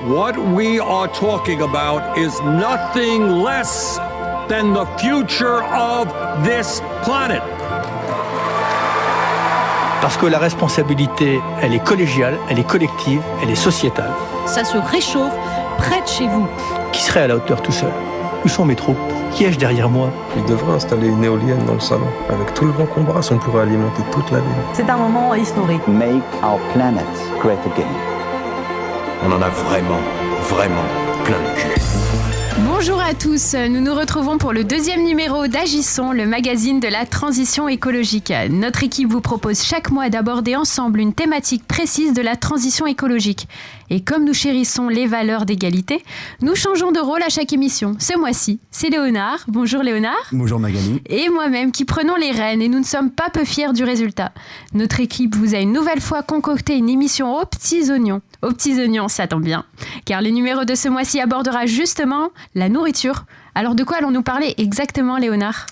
What we are talking about is nothing less than the future of this planet. Parce que la responsabilité, elle est collégiale, elle est collective, elle est sociétale. Ça se réchauffe près de chez vous. Qui serait à la hauteur tout seul? Où sont mes troupes? Qui ai-je derrière moi? Il devrait installer une éolienne dans le salon. Avec tout le vent qu'on brasse, on pourrait alimenter toute la ville. C'est un moment historique. Make our planet great again. On en a vraiment plein le cul. Bonjour à tous, nous nous retrouvons pour le deuxième numéro d'Agissons, le magazine de la transition écologique. Notre équipe vous propose chaque mois d'aborder ensemble une thématique précise de la transition écologique. Et comme nous chérissons les valeurs d'égalité, nous changeons de rôle à chaque émission. Ce mois-ci, c'est Léonard. Bonjour Léonard. Bonjour Magali. Et moi-même qui prenons les rênes et nous ne sommes pas peu fiers du résultat. Notre équipe vous a une nouvelle fois concocté une émission aux petits oignons. Aux petits oignons, ça tombe bien, car le numéro de ce mois-ci abordera justement la nourriture. Alors de quoi allons-nous parler exactement, Léonard ?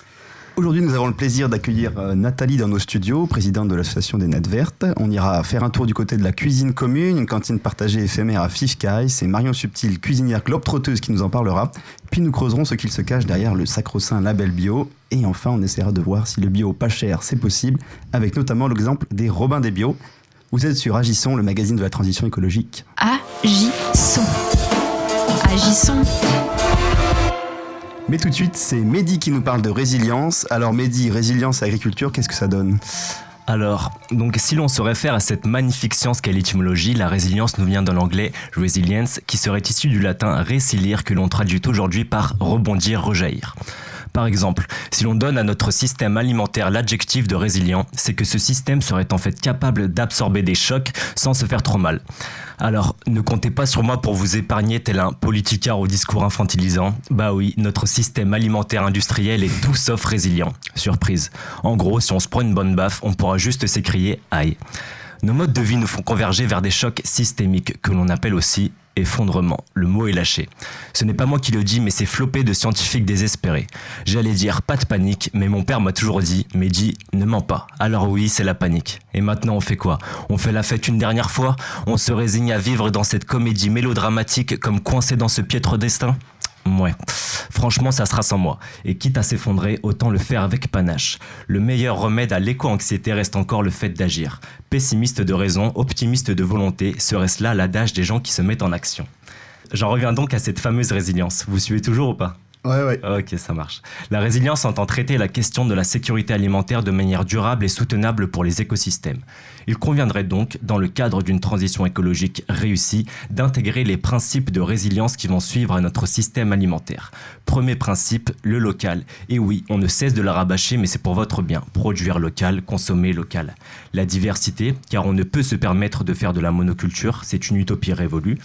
Aujourd'hui, nous avons le plaisir d'accueillir Nathalie dans nos studios, présidente de l'association des Nattes Vertes. On ira faire un tour du côté de la cuisine commune, une cantine partagée éphémère à Fifcaille. C'est Marion Subtil, cuisinière globe-trotteuse, qui nous en parlera. Puis nous creuserons ce qu'il se cache derrière le sacro-saint label bio. Et enfin, on essaiera de voir si le bio pas cher, c'est possible, avec notamment l'exemple des Robins des Bio. Vous êtes sur Agissons, le magazine de la transition écologique. Agissons. Agissons. Mais tout de suite, c'est Mehdi qui nous parle de résilience. Alors Mehdi, résilience et agriculture, qu'est-ce que ça donne ? Alors, donc si l'on se réfère à cette magnifique science qu'est l'étymologie, la résilience nous vient de l'anglais resilience, qui serait issu du latin resilire, que l'on traduit aujourd'hui par rebondir, rejaillir. Par exemple, si l'on donne à notre système alimentaire l'adjectif de résilient, c'est que ce système serait en fait capable d'absorber des chocs sans se faire trop mal. Alors, ne comptez pas sur moi pour vous épargner tel un politicard au discours infantilisant. Bah oui, notre système alimentaire industriel est tout sauf résilient. Surprise. En gros, si on se prend une bonne baffe, on pourra juste s'écrier « aïe ». Nos modes de vie nous font converger vers des chocs systémiques que l'on appelle aussi effondrement. Le mot est lâché. Ce n'est pas moi qui le dis, mais c'est flopé de scientifiques désespérés. J'allais dire pas de panique, mais mon père m'a toujours dit, Mehdi, ne mens pas. Alors oui, c'est la panique. Et maintenant, on fait quoi ? On fait la fête une dernière fois ? On se résigne à vivre dans cette comédie mélodramatique comme coincé dans ce piètre destin ? Ouais, franchement ça sera sans moi. Et quitte à s'effondrer, autant le faire avec panache. Le meilleur remède à l'éco-anxiété reste encore le fait d'agir. Pessimiste de raison, optimiste de volonté, serait-ce là l'adage des gens qui se mettent en action. J'en reviens donc à cette fameuse résilience. Vous suivez toujours ou pas ? Ouais. Ok, ça marche. La résilience entend traiter la question de la sécurité alimentaire de manière durable et soutenable pour les écosystèmes. Il conviendrait donc, dans le cadre d'une transition écologique réussie, d'intégrer les principes de résilience qui vont suivre à notre système alimentaire. Premier principe, le local. Et oui, on ne cesse de la rabâcher, mais c'est pour votre bien. Produire local, consommer local. La diversité, car on ne peut se permettre de faire de la monoculture, c'est une utopie révolue.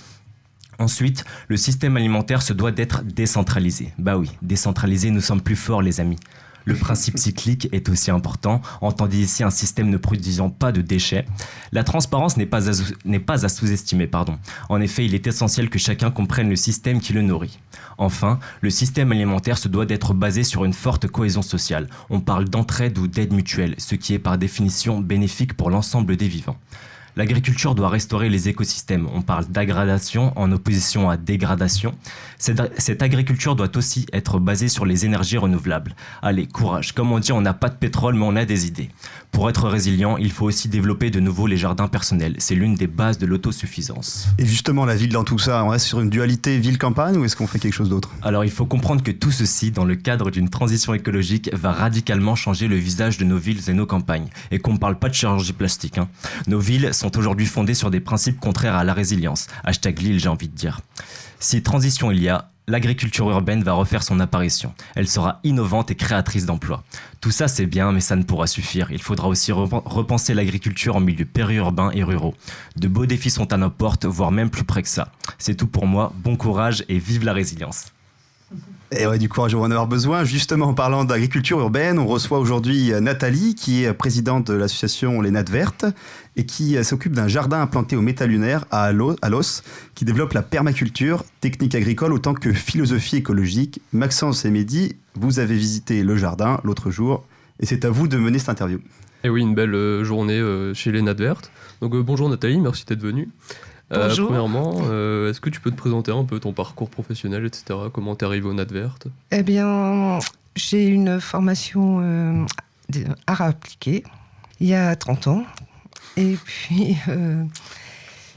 Ensuite, le système alimentaire se doit d'être décentralisé. Bah oui, décentralisé, nous sommes plus forts les amis. Le principe cyclique est aussi important, entendez ici un système ne produisant pas de déchets. La transparence n'est pas à sous-estimer, En effet, il est essentiel que chacun comprenne le système qui le nourrit. Enfin, le système alimentaire se doit d'être basé sur une forte cohésion sociale. On parle d'entraide ou d'aide mutuelle, ce qui est par définition bénéfique pour l'ensemble des vivants. L'agriculture doit restaurer les écosystèmes. On parle d'aggradation en opposition à dégradation. Cette agriculture doit aussi être basée sur les énergies renouvelables. Allez, courage. Comme on dit, on n'a pas de pétrole, mais on a des idées. Pour être résilient, il faut aussi développer de nouveau les jardins personnels. C'est l'une des bases de l'autosuffisance. Et justement, la ville dans tout ça, on reste sur une dualité ville-campagne ou est-ce qu'on fait quelque chose d'autre ? Alors, il faut comprendre que tout ceci, dans le cadre d'une transition écologique, va radicalement changer le visage de nos villes et nos campagnes. Et qu'on ne parle pas de chirurgie plastique. Nos villes sont aujourd'hui fondées sur des principes contraires à la résilience. Hashtag Lille, j'ai envie de dire. Si transition il y a, l'agriculture urbaine va refaire son apparition. Elle sera innovante et créatrice d'emplois. Tout ça c'est bien, mais ça ne pourra suffire. Il faudra aussi repenser l'agriculture en milieu périurbain et ruraux. De beaux défis sont à nos portes, voire même plus près que ça. C'est tout pour moi, bon courage et vive la résilience. Et ouais, du courage, on va en avoir besoin. Justement, en parlant d'agriculture urbaine, on reçoit aujourd'hui Nathalie, qui est présidente de l'association Les Nattes Vertes et qui s'occupe d'un jardin implanté au métalunaire à Alos, qui développe la permaculture, technique agricole autant que philosophie écologique. Maxence et Mehdi, vous avez visité le jardin l'autre jour et c'est à vous de mener cette interview. Et oui, une belle journée chez Les Nattes Vertes. Donc bonjour Nathalie, merci d'être venue. Bonjour. Premièrement, est-ce que tu peux te présenter un peu ton parcours professionnel, etc. Comment t'es arrivé au NatVert? Eh bien, j'ai une formation d'art appliqué il y a 30 ans. Et puis,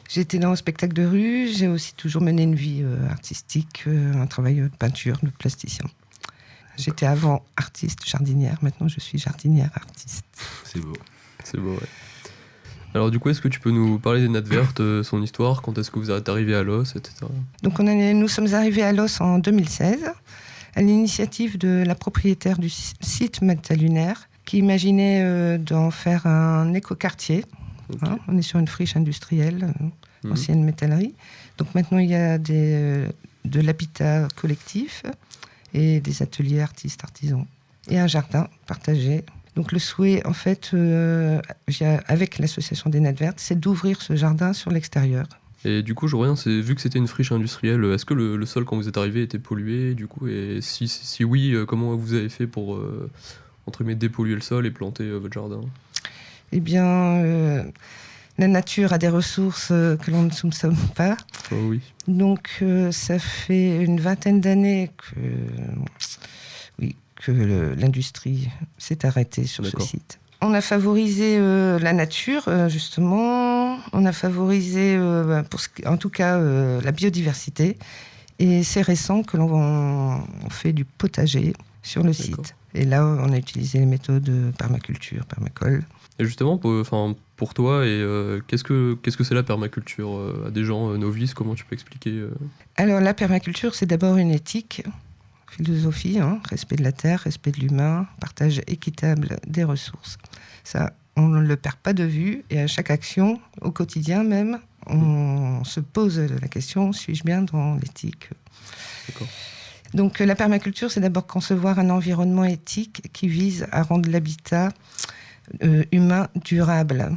j'étais dans le spectacle de rue. J'ai aussi toujours mené une vie artistique, un travail de peinture, de plasticien. J'étais avant artiste jardinière. Maintenant, je suis jardinière artiste. C'est beau. C'est beau, ouais. Alors du coup, est-ce que tu peux nous parler des NatVert, son histoire, quand est-ce que vous êtes arrivé à Los, etc. Donc nous sommes arrivés à Los en 2016, à l'initiative de la propriétaire du site Métal-Lunaire, qui imaginait d'en faire un écoquartier. Okay. On est sur une friche industrielle, ancienne métallerie. Donc maintenant, il y a de l'habitat collectif et des ateliers artistes-artisans. Et un jardin partagé. Donc le souhait, en fait, avec l'association des NatVert, c'est d'ouvrir ce jardin sur l'extérieur. Et du coup, je reviens, vu que c'était une friche industrielle, est-ce que le sol, quand vous êtes arrivé, était pollué, du coup? Et si oui, comment vous avez fait pour, entre guillemets, dépolluer le sol et planter votre jardin? Eh bien, la nature a des ressources que l'on ne soupçonne pas. Oh oui. Donc, ça fait une vingtaine d'années que l'industrie s'est arrêtée sur ce site. On a favorisé la nature, justement. On a favorisé, en tout cas, la biodiversité. Et c'est récent que l'on fait du potager sur le site. Et là, on a utilisé les méthodes de permaculture, permacole. Et justement, pour toi, qu'est-ce que c'est la permaculture à des gens novices? Comment tu peux expliquer Alors, la permaculture, c'est d'abord une éthique, philosophie, respect de la terre, respect de l'humain, partage équitable des ressources. Ça, on ne le perd pas de vue, et à chaque action, au quotidien même, on se pose la question, suis-je bien dans l'éthique? D'accord. Donc la permaculture, c'est d'abord concevoir un environnement éthique qui vise à rendre l'habitat humain durable,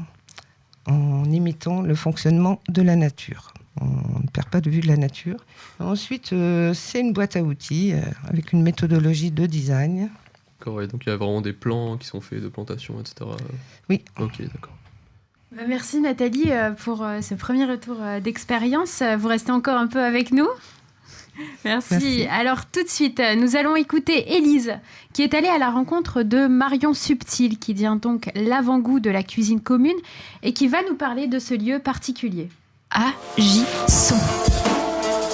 en imitant le fonctionnement de la nature. On ne perd pas de vue de la nature. Ensuite, c'est une boîte à outils avec une méthodologie de design. D'accord, ouais, donc il y a vraiment des plans qui sont faits de plantation, etc. Oui. Ok, d'accord. Merci Nathalie pour ce premier retour d'expérience. Vous restez encore un peu avec nous? Merci. Alors tout de suite, nous allons écouter Élise, qui est allée à la rencontre de Marion Subtil, qui tient donc l'avant-goût de la cuisine commune et qui va nous parler de ce lieu particulier. Agissons.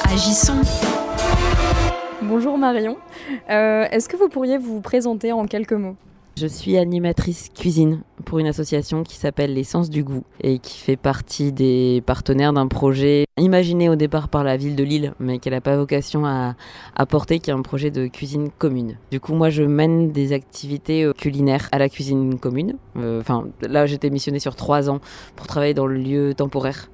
Agissons. Bonjour Marion, est-ce que vous pourriez vous présenter en quelques mots? Je suis animatrice cuisine pour une association qui s'appelle l'Essence du goût et qui fait partie des partenaires d'un projet imaginé au départ par la ville de Lille, mais qui n'a pas vocation à porter, qui est un projet de cuisine commune. Du coup, moi, je mène des activités culinaires à la cuisine commune. Là, j'étais missionnée sur 3 ans pour travailler dans le lieu temporaire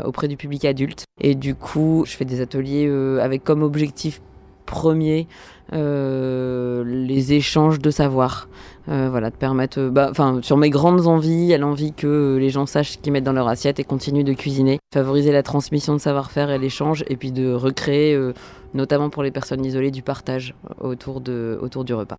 auprès du public adulte. Et du coup, je fais des ateliers avec comme objectif premier les échanges de savoir, de permettre sur mes grandes envies, à l'envie que les gens sachent ce qu'ils mettent dans leur assiette et continuent de cuisiner, favoriser la transmission de savoir-faire et l'échange, et puis de recréer notamment pour les personnes isolées du partage autour du repas.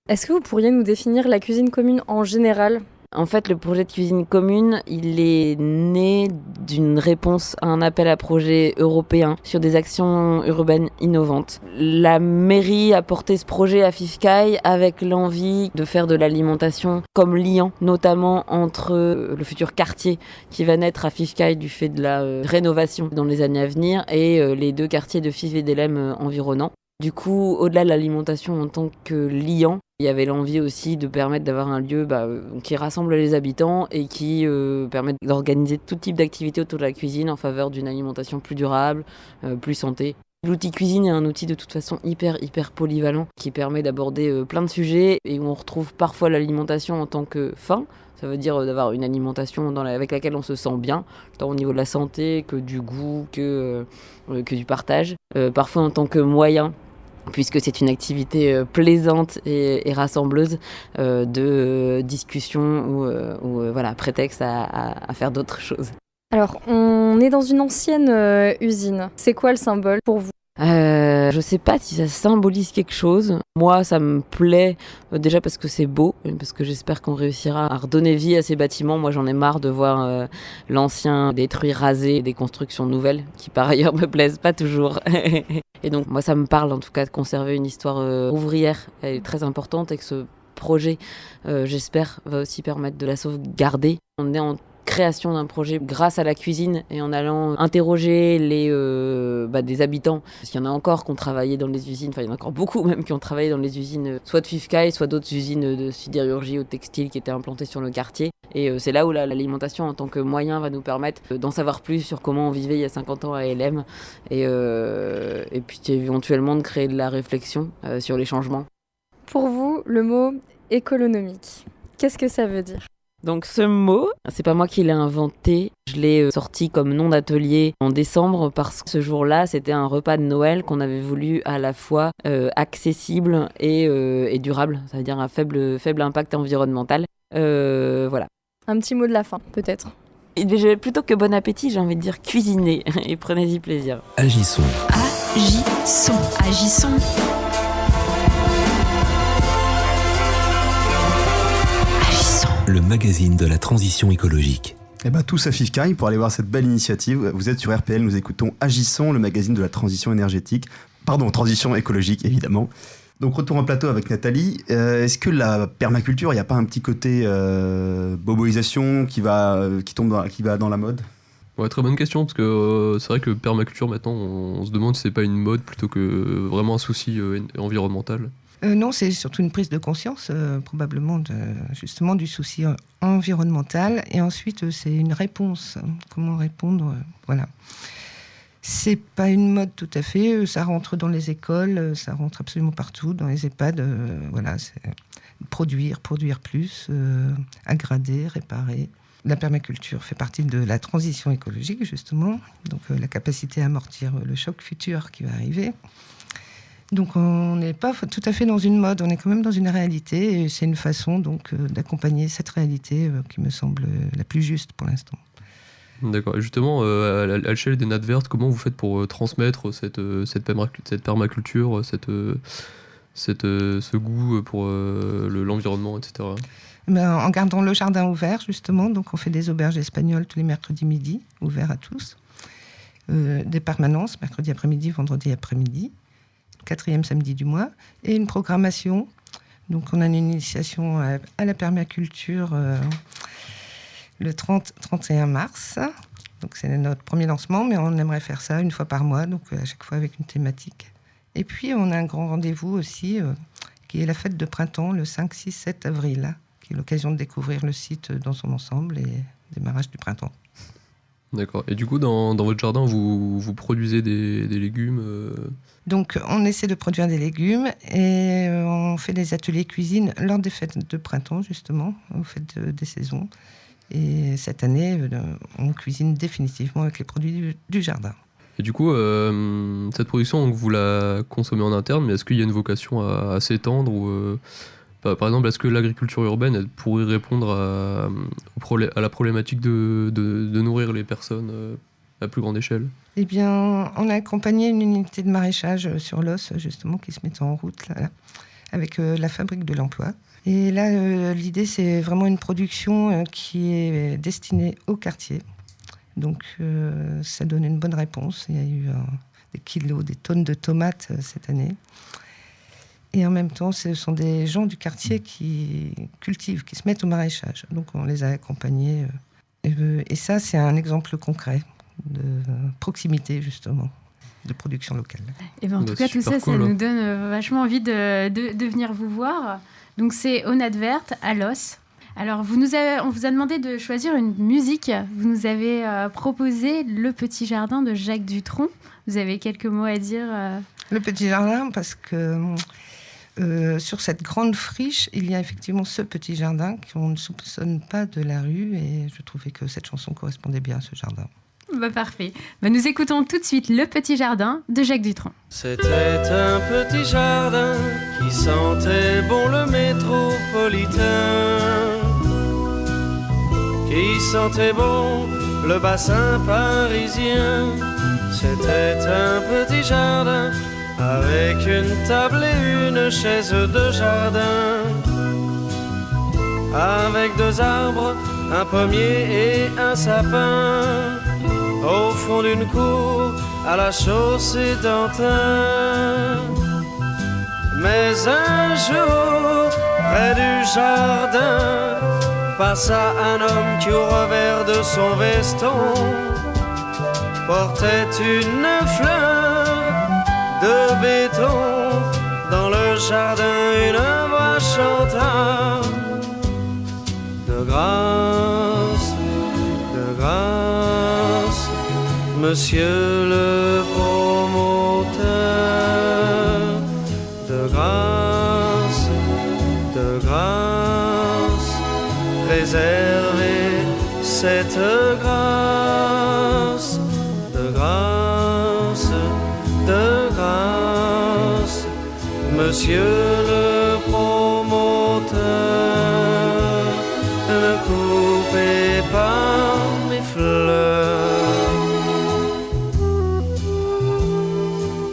Est-ce que vous pourriez nous définir la cuisine commune en général ? En fait, le projet de cuisine commune, il est né d'une réponse à un appel à projet européen sur des actions urbaines innovantes. La mairie a porté ce projet à Fifcaille avec l'envie de faire de l'alimentation comme liant, notamment entre le futur quartier qui va naître à Fifcaille du fait de la rénovation dans les années à venir et les 2 quartiers de Fives et d'Elem environnants. Du coup, au-delà de l'alimentation en tant que liant, il y avait l'envie aussi de permettre d'avoir un lieu qui rassemble les habitants et qui permet d'organiser tout type d'activités autour de la cuisine en faveur d'une alimentation plus durable, plus santé. L'outil cuisine est un outil de toute façon hyper polyvalent qui permet d'aborder plein de sujets et où on retrouve parfois l'alimentation en tant que fin. Ça veut dire d'avoir une alimentation avec laquelle on se sent bien, tant au niveau de la santé que du goût, que du partage. Parfois en tant que moyen, puisque c'est une activité plaisante et rassembleuse de discussion ou prétexte à faire d'autres choses. Alors, on est dans une ancienne usine. C'est quoi le symbole pour vous ? Je sais pas si ça symbolise quelque chose. Moi, ça me plaît déjà parce que c'est beau, parce que j'espère qu'on réussira à redonner vie à ces bâtiments. Moi, j'en ai marre de voir l'ancien détruit, rasé, des constructions nouvelles qui par ailleurs me plaisent pas toujours. Et donc, moi, ça me parle en tout cas de conserver une histoire ouvrière. Elle est très importante et que ce projet, j'espère, va aussi permettre de la sauvegarder. On est en création d'un projet grâce à la cuisine et en allant interroger des habitants. Parce qu'il y en a encore qui ont travaillé dans les usines, enfin il y en a encore beaucoup même qui ont travaillé dans les usines, soit de Fifkai, soit d'autres usines de sidérurgie ou de textile qui étaient implantées sur le quartier. Et c'est là où l'alimentation en tant que moyen va nous permettre d'en savoir plus sur comment on vivait il y a 50 ans à LM et puis éventuellement de créer de la réflexion sur les changements. Pour vous, le mot écolonomique, qu'est-ce que ça veut dire ? Donc ce mot, c'est pas moi qui l'ai inventé, je l'ai sorti comme nom d'atelier en décembre parce que ce jour-là, c'était un repas de Noël qu'on avait voulu à la fois accessible et durable, ça veut dire un faible impact environnemental. Voilà. Un petit mot de la fin, peut-être. Et plutôt que bon appétit, j'ai envie de dire cuisinez et prenez-y plaisir. Agissons. Agissons. Agissons. Le magazine de la transition écologique. Et tous à Fifkai pour aller voir cette belle initiative. Vous êtes sur RPL, nous écoutons Agissons, le magazine de la transition transition écologique évidemment. Donc retour en plateau avec Nathalie. Est-ce que la permaculture, il n'y a pas un petit côté boboisation qui va dans la mode ? Ouais, très bonne question, parce que c'est vrai que permaculture maintenant, on se demande si c'est pas une mode plutôt que vraiment un souci environnemental. Non, c'est surtout une prise de conscience, probablement, justement, du souci environnemental. Et ensuite, c'est une réponse. Comment répondre voilà. C'est pas une mode tout à fait. Ça rentre dans les écoles, ça rentre absolument partout, dans les EHPAD. Voilà, c'est produire plus, aggrader, réparer. La permaculture fait partie de la transition écologique, justement. Donc, la capacité à amortir le choc futur qui va arriver. Donc on n'est pas tout à fait dans une mode, on est quand même dans une réalité et c'est une façon donc d'accompagner cette réalité qui me semble la plus juste pour l'instant. D'accord. Et justement, à l'échelle des Nadvertes, comment vous faites pour transmettre cette permaculture, ce goût pour l'environnement, etc. En gardant le jardin ouvert, justement. Donc on fait des auberges espagnoles tous les mercredis midi, ouverts à tous. Des permanences, mercredi après-midi, vendredi après-midi. 4e samedi du mois, et une programmation. Donc on a une initiation à la permaculture le 31 mars. Donc c'est notre premier lancement, mais on aimerait faire ça une fois par mois, donc à chaque fois avec une thématique. Et puis on a un grand rendez-vous aussi, qui est la fête de printemps, le 5, 6, 7 avril, qui est l'occasion de découvrir le site dans son ensemble et démarrage du printemps. D'accord. Et du coup, dans votre jardin, vous produisez des légumes Donc, on essaie de produire des légumes et on fait des ateliers cuisine lors des fêtes de printemps, justement, aux fêtes des saisons. Et cette année, on cuisine définitivement avec les produits du jardin. Et du coup, cette production, donc, vous la consommez en interne, mais est-ce qu'il y a une vocation à s'étendre ou, par exemple, est-ce que l'agriculture urbaine elle pourrait répondre à la problématique de nourrir les personnes à plus grande échelle ? Eh bien, on a accompagné une unité de maraîchage sur l'Os, justement, qui se met en route là, avec la Fabrique de l'Emploi. Et là, l'idée, c'est vraiment une production qui est destinée au quartier. Donc, ça donne une bonne réponse. Il y a eu des kilos, des tonnes de tomates cette année. Et en même temps, ce sont des gens du quartier qui cultivent, qui se mettent au maraîchage. Donc, on les a accompagnés. Et ça, c'est un exemple concret de proximité, justement, de production locale. Et ben, en tout cas, tout ça, cool, ça nous donne vachement envie de venir vous voir. Donc, c'est au Nadverte, à Los. Alors, on vous a demandé de choisir une musique. Vous nous avez proposé Le Petit Jardin de Jacques Dutronc. Vous avez quelques mots à dire Le Petit Jardin, parce que sur cette grande friche, il y a effectivement ce petit jardin qu'on ne soupçonne pas de la rue. Et je trouvais que cette chanson correspondait bien à ce jardin. Parfait. Nous écoutons tout de suite Le Petit Jardin de Jacques Dutronc. C'était un petit jardin qui sentait bon le métropolitain, qui sentait bon le bassin parisien, C'était un petit jardin avec une table et une chaise de jardin, avec 2 arbres, un pommier et un sapin, au fond d'une cour à la chaussée d'Antin. Mais un jour, près du jardin, passa un homme qui au revers de son veston portait une fleur de béton. Dans le jardin, une voix chanta: de grâce, monsieur le promoteur, de grâce, préservez cette grâce, de grâce, monsieur le promoteur, ne coupez pas mes fleurs.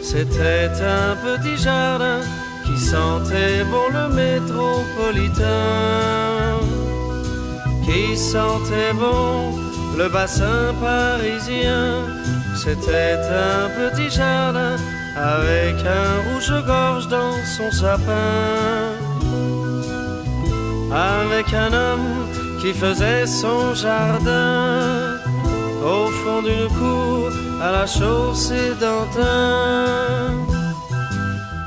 C'était un petit jardin qui sentait bon le métropolitain, qui sentait bon le bassin parisien. C'était un petit jardin avec un rouge-gorge dans son sapin, avec un homme qui faisait son jardin au fond d'une cour à la chaussée d'Antin.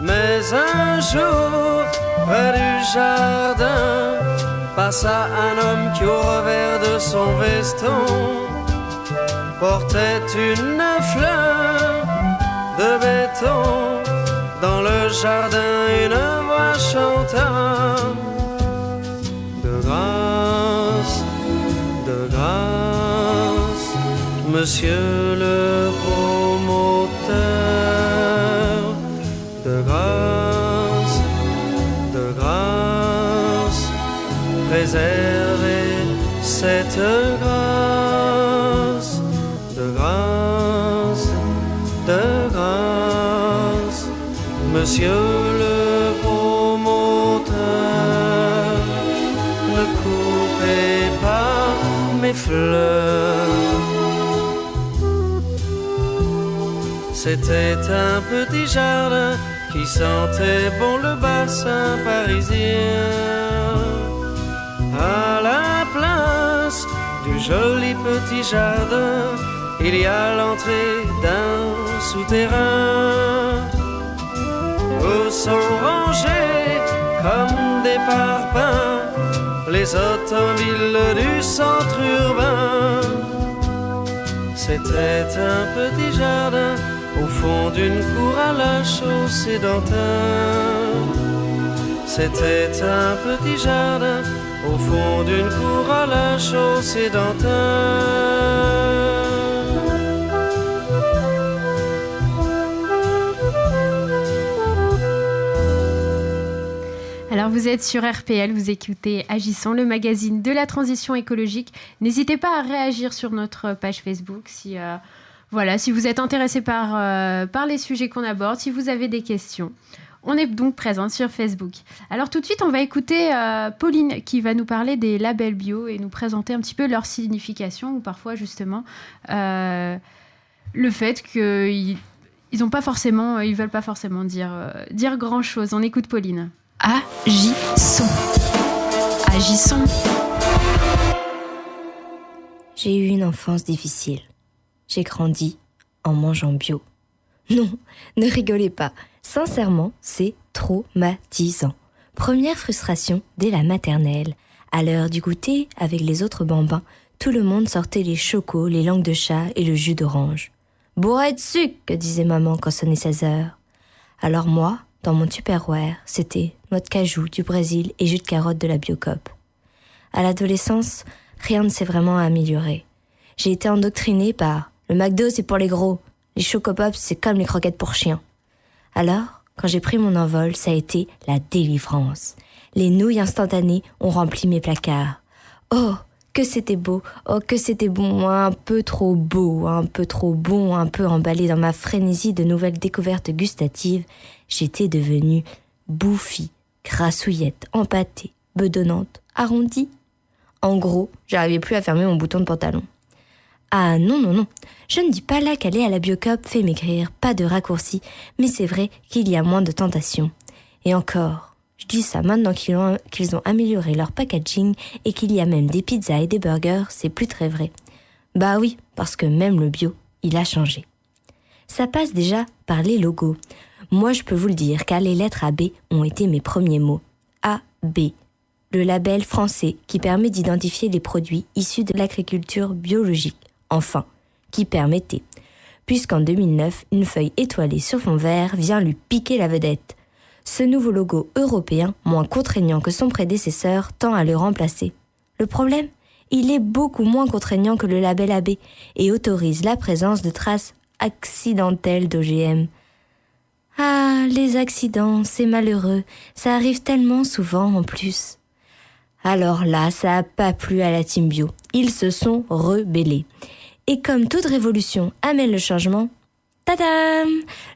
Mais un jour, près du jardin, passa un homme qui au revers de son veston portait une fleur de béton. Dans le jardin, une voix chanta: de grâce, monsieur le promoteur, de grâce, préservez cette grâce, de grâce, monsieur le promoteur, ne coupez pas mes fleurs. C'était un petit jardin qui sentait bon le bassin parisien, à la place du joli petit jardin, il y a l'entrée d'un souterrain où sont rangés comme des parpaings les automobiles du centre urbain. C'était un petit jardin au fond d'une cour à la chaussée d'Antin. C'était un petit jardin au fond d'une cour à la chaussée d'Antin. Alors vous êtes sur RPL, vous écoutez Agissons, le magazine de la transition écologique. N'hésitez pas à réagir sur notre page Facebook si vous êtes intéressé par les sujets qu'on aborde, si vous avez des questions. On est donc présent sur Facebook. Alors tout de suite, on va écouter Pauline qui va nous parler des labels bio et nous présenter un petit peu leur signification ou parfois justement le fait qu'ils veulent pas forcément dire grand-chose. On écoute Pauline. Agissons. Agissons. J'ai eu une enfance difficile. J'ai grandi en mangeant bio. Non, ne rigolez pas. Sincèrement, c'est traumatisant. Première frustration dès la maternelle. À l'heure du goûter, avec les autres bambins, tout le monde sortait les chocos, les langues de chat et le jus d'orange. « Bourré de sucre !» disait maman quand sonnait 16 heures. Alors moi, dans mon Tupperware, c'était noix de cajou du Brésil et jus de carotte de la Biocoop. À l'adolescence, rien ne s'est vraiment amélioré. J'ai été endoctrinée par « le McDo c'est pour les gros, les Chocopops c'est comme les croquettes pour chiens ». Alors, quand j'ai pris mon envol, ça a été la délivrance. Les nouilles instantanées ont rempli mes placards. Oh, que c'était beau, oh que c'était bon, un peu trop beau, un peu trop bon, un peu emballé dans ma frénésie de nouvelles découvertes gustatives, j'étais devenue bouffie, grassouillette, empâtée, bedonnante, arrondie. En gros, j'arrivais plus à fermer mon bouton de pantalon. Ah non, je ne dis pas là qu'aller à la Biocoop fait maigrir, pas de raccourci, mais c'est vrai qu'il y a moins de tentations. Et encore, je dis ça maintenant qu'ils ont amélioré leur packaging et qu'il y a même des pizzas et des burgers, c'est plus très vrai. Bah oui, parce que même le bio, il a changé. Ça passe déjà par les logos. Moi, je peux vous le dire, car les lettres AB ont été mes premiers mots. AB, le label français qui permet d'identifier les produits issus de l'agriculture biologique. Enfin, qui permettait. Puisqu'en 2009, une feuille étoilée sur fond vert vient lui piquer la vedette. Ce nouveau logo européen, moins contraignant que son prédécesseur, tend à le remplacer. Le problème ? Il est beaucoup moins contraignant que le label AB et autorise la présence de traces accidentelles d'OGM. Ah, les accidents, c'est malheureux, ça arrive tellement souvent en plus. Alors là, ça n'a pas plu à la team bio. Ils se sont rebellés. Et comme toute révolution amène le changement, tadam !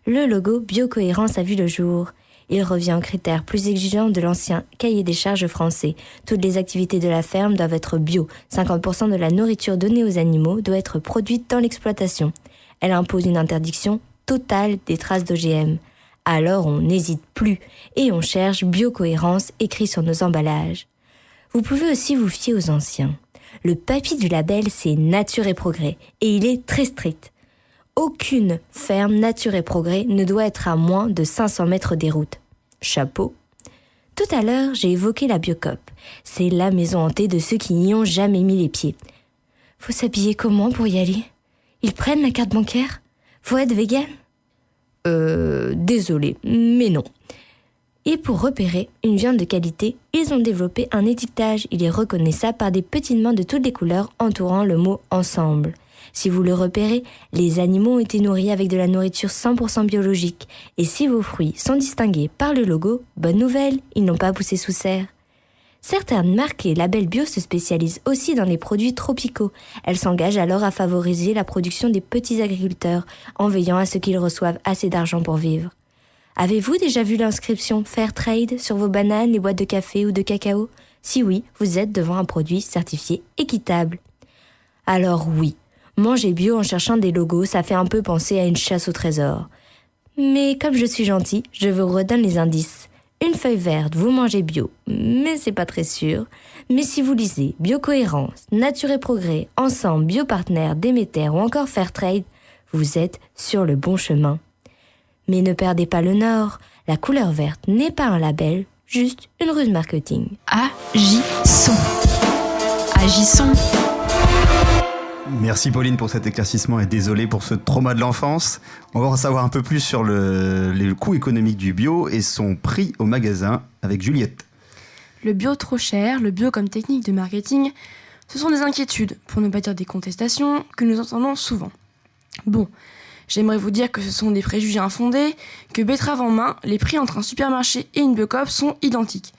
Le logo Biocohérence a vu le jour. Il revient aux critères plus exigeants de l'ancien cahier des charges français. Toutes les activités de la ferme doivent être bio. 50% de la nourriture donnée aux animaux doit être produite dans l'exploitation. Elle impose une interdiction totale des traces d'OGM. Alors on n'hésite plus et on cherche Biocohérence écrit sur nos emballages. Vous pouvez aussi vous fier aux anciens. Le papier du label, c'est Nature et Progrès, et il est très strict. Aucune ferme Nature et Progrès ne doit être à moins de 500 mètres des routes. Chapeau. Tout à l'heure, j'ai évoqué la Biocoop. C'est la maison hantée de ceux qui n'y ont jamais mis les pieds. Faut s'habiller comment pour y aller ? Ils prennent la carte bancaire ? Faut être vegan ? Désolé, mais non. Et pour repérer une viande de qualité, ils ont développé un étiquetage. Il est reconnaissable par des petites mains de toutes les couleurs entourant le mot « ensemble ». Si vous le repérez, les animaux ont été nourris avec de la nourriture 100% biologique. Et si vos fruits sont distingués par le logo, bonne nouvelle, ils n'ont pas poussé sous serre. Certaines marques et labels bio se spécialisent aussi dans les produits tropicaux. Elles s'engagent alors à favoriser la production des petits agriculteurs, en veillant à ce qu'ils reçoivent assez d'argent pour vivre. Avez-vous déjà vu l'inscription Fairtrade sur vos bananes, les boîtes de café ou de cacao ? Si oui, vous êtes devant un produit certifié équitable. Alors oui, manger bio en cherchant des logos, ça fait un peu penser à une chasse au trésor. Mais comme je suis gentille, je vous redonne les indices. Une feuille verte, vous mangez bio, mais c'est pas très sûr. Mais si vous lisez Biocohérence, Nature et Progrès, Ensemble, Biopartner, Déméter ou encore Fairtrade, vous êtes sur le bon chemin. Mais ne perdez pas le nord, la couleur verte n'est pas un label, juste une ruse marketing. Agissons. Agissons. Merci Pauline pour cet éclaircissement et désolé pour ce trauma de l'enfance. On va en savoir un peu plus sur les coûts économiques du bio et son prix au magasin avec Juliette. Le bio trop cher, le bio comme technique de marketing, ce sont des inquiétudes, pour ne pas dire des contestations, que nous entendons souvent. Bon, j'aimerais vous dire que ce sont des préjugés infondés, que betterave en main, les prix entre un supermarché et une Biocoop sont identiques.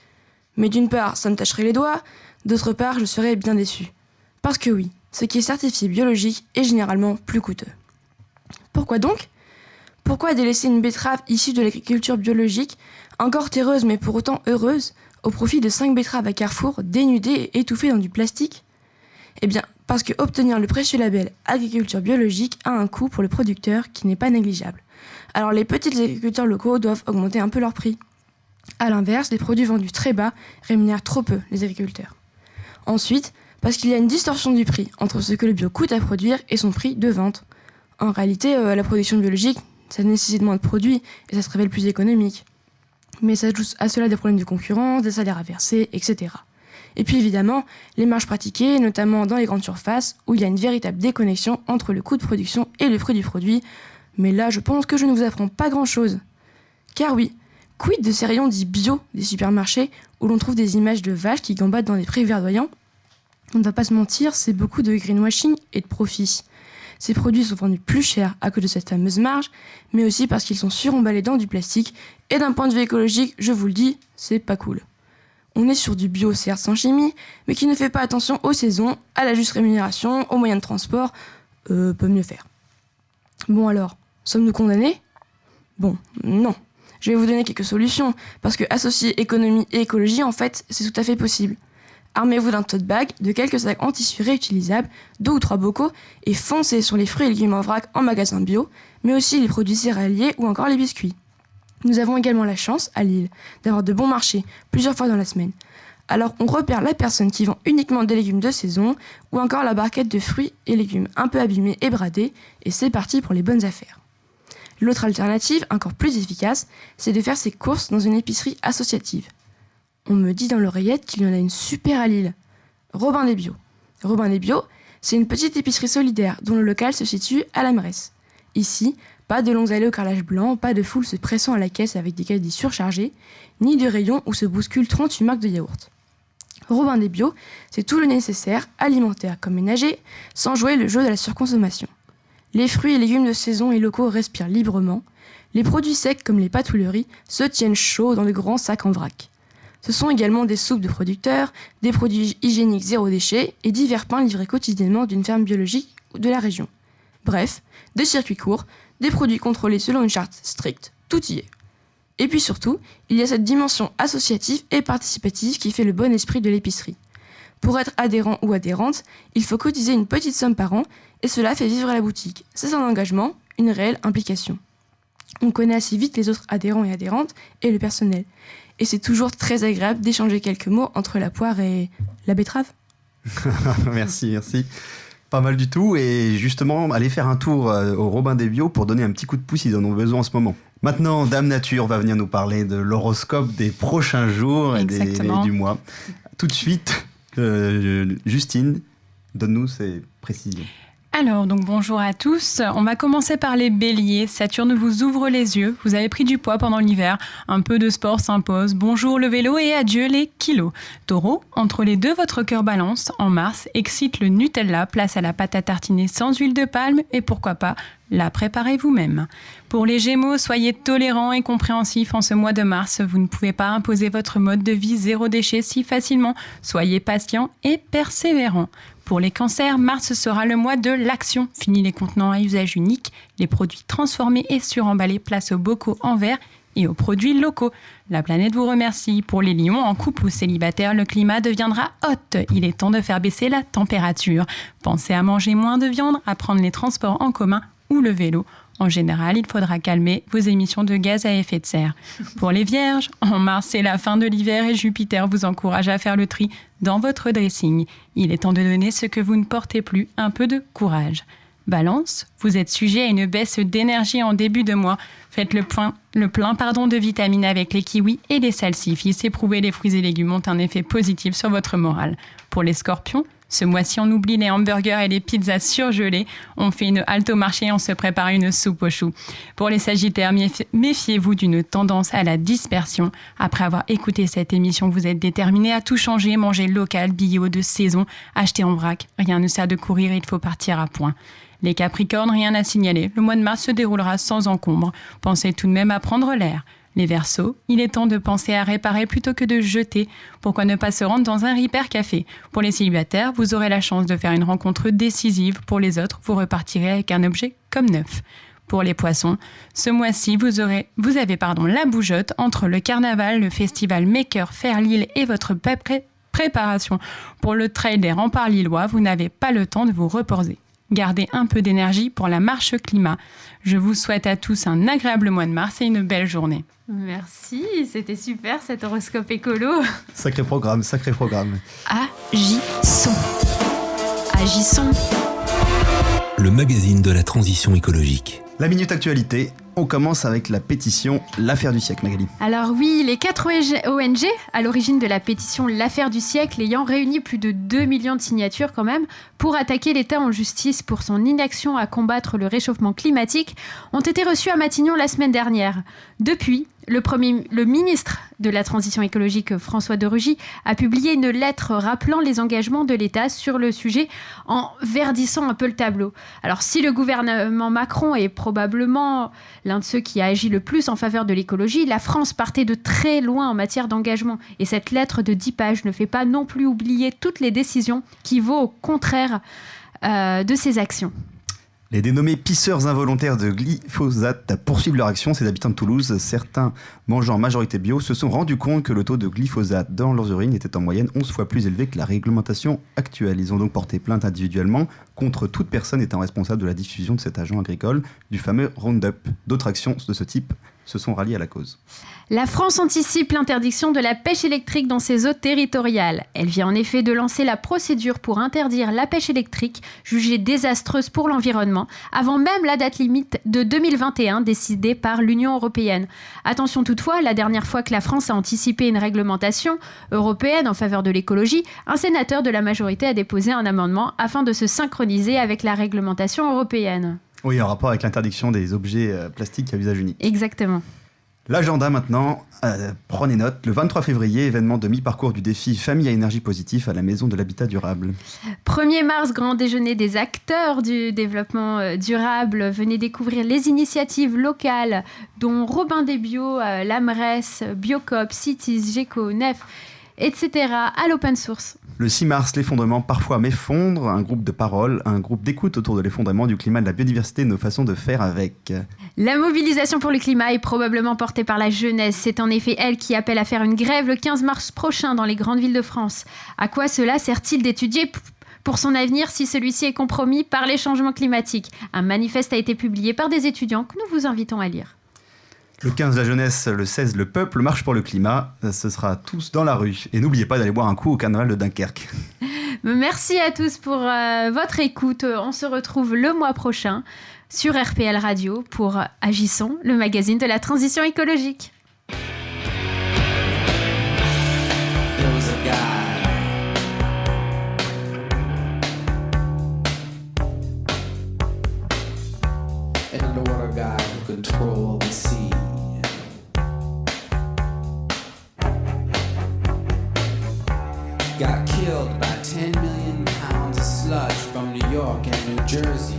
Mais d'une part, ça me tacherait les doigts, d'autre part, je serais bien déçue. Parce que oui, ce qui est certifié biologique est généralement plus coûteux. Pourquoi donc ? Pourquoi délaisser une betterave issue de l'agriculture biologique, encore terreuse mais pour autant heureuse, au profit de 5 betteraves à Carrefour, dénudées et étouffées dans du plastique ? Eh bien, parce que obtenir le précieux label agriculture biologique a un coût pour le producteur qui n'est pas négligeable. Alors les petits agriculteurs locaux doivent augmenter un peu leur prix. A l'inverse, les produits vendus très bas rémunèrent trop peu les agriculteurs. Ensuite, parce qu'il y a une distorsion du prix entre ce que le bio coûte à produire et son prix de vente. En réalité, la production biologique, ça nécessite moins de produits et ça se révèle plus économique. Mais ça ajoute à cela des problèmes de concurrence, des salaires à verser, etc. Et puis évidemment, les marges pratiquées, notamment dans les grandes surfaces, où il y a une véritable déconnexion entre le coût de production et le prix du produit. Mais là, je pense que je ne vous apprends pas grand-chose. Car oui, quid de ces rayons dits bio des supermarchés, où l'on trouve des images de vaches qui gambadent dans des prés verdoyants ? On ne va pas se mentir, c'est beaucoup de greenwashing et de profit. Ces produits sont vendus plus cher à cause de cette fameuse marge, mais aussi parce qu'ils sont suremballés dans du plastique, et d'un point de vue écologique, je vous le dis, c'est pas cool. On est sur du bio, certes sans chimie, mais qui ne fait pas attention aux saisons, à la juste rémunération, aux moyens de transport. Peut mieux faire. Bon alors, sommes-nous condamnés ? Bon, non. Je vais vous donner quelques solutions, parce que associer économie et écologie, en fait, c'est tout à fait possible. Armez-vous d'un tote bag, de quelques sacs en tissu réutilisables, 2 ou 3 bocaux, et foncez sur les fruits et légumes en vrac en magasin bio, mais aussi les produits céréaliers ou encore les biscuits. Nous avons également la chance, à Lille, d'avoir de bons marchés, plusieurs fois dans la semaine. Alors on repère la personne qui vend uniquement des légumes de saison, ou encore la barquette de fruits et légumes un peu abîmés et bradés, et c'est parti pour les bonnes affaires. L'autre alternative, encore plus efficace, c'est de faire ses courses dans une épicerie associative. On me dit dans l'oreillette qu'il y en a une super à Lille. Robin des Bio. Robin des Bio, c'est une petite épicerie solidaire dont le local se situe à la Méresse. Ici, pas de longues allées au carrelage blanc, pas de foule se pressant à la caisse avec des caddies surchargés, ni de rayons où se bousculent 38 marques de yaourt. Robin des Bio, c'est tout le nécessaire, alimentaire comme ménager, sans jouer le jeu de la surconsommation. Les fruits et légumes de saison et locaux respirent librement. Les produits secs comme les pâtes ou le riz se tiennent chauds dans de grands sacs en vrac. Ce sont également des soupes de producteurs, des produits hygiéniques zéro déchet et divers pains livrés quotidiennement d'une ferme biologique de la région. Bref, des circuits courts, des produits contrôlés selon une charte stricte, tout y est. Et puis surtout, il y a cette dimension associative et participative qui fait le bon esprit de l'épicerie. Pour être adhérent ou adhérente, il faut cotiser une petite somme par an et cela fait vivre la boutique. C'est un engagement, une réelle implication. On connaît assez vite les autres adhérents et adhérentes et le personnel. Et c'est toujours très agréable d'échanger quelques mots entre la poire et la betterave. Merci. Pas mal du tout. Et justement, allez faire un tour au Robin des Bio pour donner un petit coup de pouce, ils en ont besoin en ce moment. Maintenant, Dame Nature va venir nous parler de l'horoscope des prochains jours et du mois. Tout de suite, Justine, donne-nous ces précisions. Alors, donc bonjour à tous. On va commencer par les béliers. Saturne vous ouvre les yeux. Vous avez pris du poids pendant l'hiver. Un peu de sport s'impose. Bonjour le vélo et adieu les kilos. Taureau, entre les deux, votre cœur balance. En mars, excite le Nutella. Place à la pâte à tartiner sans huile de palme. Et pourquoi pas, la préparez vous-même. Pour les Gémeaux, soyez tolérants et compréhensifs en ce mois de mars. Vous ne pouvez pas imposer votre mode de vie zéro déchet si facilement. Soyez patients et persévérants. Pour les cancers, mars sera le mois de l'action. Fini les contenants à usage unique, les produits transformés et suremballés, place aux bocaux en verre et aux produits locaux. La planète vous remercie. Pour les lions, en couple ou célibataire, le climat deviendra hot. Il est temps de faire baisser la température. Pensez à manger moins de viande, à prendre les transports en commun ou le vélo. En général, il faudra calmer vos émissions de gaz à effet de serre. Pour les vierges, en mars, c'est la fin de l'hiver et Jupiter vous encourage à faire le tri dans votre dressing. Il est temps de donner ce que vous ne portez plus, un peu de courage. Balance, vous êtes sujet à une baisse d'énergie en début de mois. Faites le plein de vitamines avec les kiwis et les salsifis. C'est prouvé, les fruits et légumes ont un effet positif sur votre morale. Pour les scorpions, ce mois-ci, on oublie les hamburgers et les pizzas surgelées. On fait une halte au marché et on se prépare une soupe aux choux. Pour les sagittaires, méfiez-vous d'une tendance à la dispersion. Après avoir écouté cette émission, vous êtes déterminés à tout changer, manger local, bio de saison, acheter en vrac. Rien ne sert de courir, il faut partir à point. Les capricornes, rien à signaler. Le mois de mars se déroulera sans encombre. Pensez tout de même à prendre l'air. Les Verseaux, il est temps de penser à réparer plutôt que de jeter. Pourquoi ne pas se rendre dans un Repair Café ? Pour les célibataires, vous aurez la chance de faire une rencontre décisive. Pour les autres, vous repartirez avec un objet comme neuf. Pour les poissons, ce mois-ci, vous avez la bougeotte entre le carnaval, le festival Maker Faire Lille et votre préparation pour le trail des remparts lillois. Vous n'avez pas le temps de vous reposer. Gardez un peu d'énergie pour la marche climat. Je vous souhaite à tous un agréable mois de mars et une belle journée. Merci, c'était super cet horoscope écolo. Sacré programme. Agissons. Agissons. Le magazine de la transition écologique. La Minute Actualité, on commence avec la pétition L'Affaire du siècle, Magali. Alors oui, les 4 ONG à l'origine de la pétition L'Affaire du siècle, ayant réuni plus de 2 millions de signatures quand même, pour attaquer l'État en justice pour son inaction à combattre le réchauffement climatique, ont été reçues à Matignon la semaine dernière. Depuis, Le ministre de la Transition écologique, François de Rugy, a publié une lettre rappelant les engagements de l'État sur le sujet en verdissant un peu le tableau. Alors, si le gouvernement Macron est probablement l'un de ceux qui a agi le plus en faveur de l'écologie, la France partait de très loin en matière d'engagement. Et cette lettre de 10 pages ne fait pas non plus oublier toutes les décisions qui vont au contraire de ces actions. Les dénommés pisseurs involontaires de glyphosate poursuivent leur action. Ces habitants de Toulouse, certains mangeant en majorité bio, se sont rendus compte que le taux de glyphosate dans leurs urines était en moyenne 11 fois plus élevé que la réglementation actuelle. Ils ont donc porté plainte individuellement contre toute personne étant responsable de la diffusion de cet agent agricole, du fameux Roundup. D'autres actions de ce type se sont ralliées à la cause. La France anticipe l'interdiction de la pêche électrique dans ses eaux territoriales. Elle vient en effet de lancer la procédure pour interdire la pêche électrique, jugée désastreuse pour l'environnement, avant même la date limite de 2021 décidée par l'Union européenne. Attention toutefois, la dernière fois que la France a anticipé une réglementation européenne en faveur de l'écologie, un sénateur de la majorité a déposé un amendement afin de se synchroniser avec la réglementation européenne. Oui, en rapport avec l'interdiction des objets plastiques à usage unique. Exactement. L'agenda maintenant, prenez note, le 23 février, événement de mi-parcours du défi Famille à énergie positive à la Maison de l'Habitat Durable. 1er mars, grand déjeuner des acteurs du développement durable. Venez découvrir les initiatives locales dont Robin des Bio, l'AMRES, Biocop, Cities, GECO, NEF, etc. à l'open source. Le 6 mars, l'effondrement parfois m'effondre, un groupe de parole, un groupe d'écoute autour de l'effondrement du climat, de la biodiversité et de nos façons de faire avec. La mobilisation pour le climat est probablement portée par la jeunesse. C'est en effet elle qui appelle à faire une grève le 15 mars prochain dans les grandes villes de France. À quoi cela sert-il d'étudier pour son avenir si celui-ci est compromis par les changements climatiques ? Un manifeste a été publié par des étudiants que nous vous invitons à lire. Le 15, la jeunesse, le 16, le peuple marche pour le climat. Ce sera tous dans la rue. Et n'oubliez pas d'aller boire un coup au carnaval de Dunkerque. Merci à tous pour votre écoute. On se retrouve le mois prochain sur RPL Radio pour Agissons, le magazine de la transition écologique. Got killed by 10 million pounds of sludge from New York and New Jersey.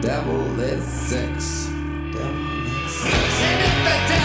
Devil is sex. And if the